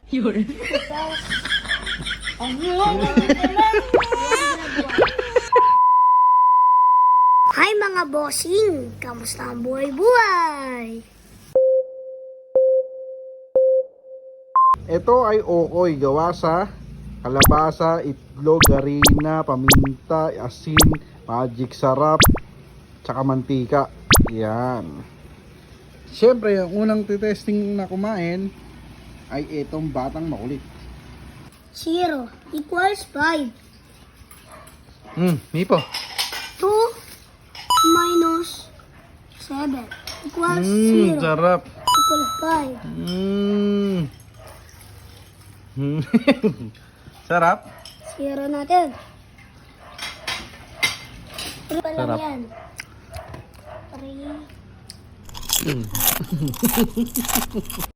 Yun. Hi mga bossing! Kamusta ang buhay-buhay? Ito ay okoy gawa sa kalabasa, itlog, harina, paminta, asin, magic sarap, tsaka mantika. Yan. Siyempre, ang unang titesting na kumain ay itong batang makulit. 0 equals 5. Mipo. 2 minus 7 equals 0 Sarap. equals 5. Sarap. 0 natin. 3 pa lang Sarap. yan. 3.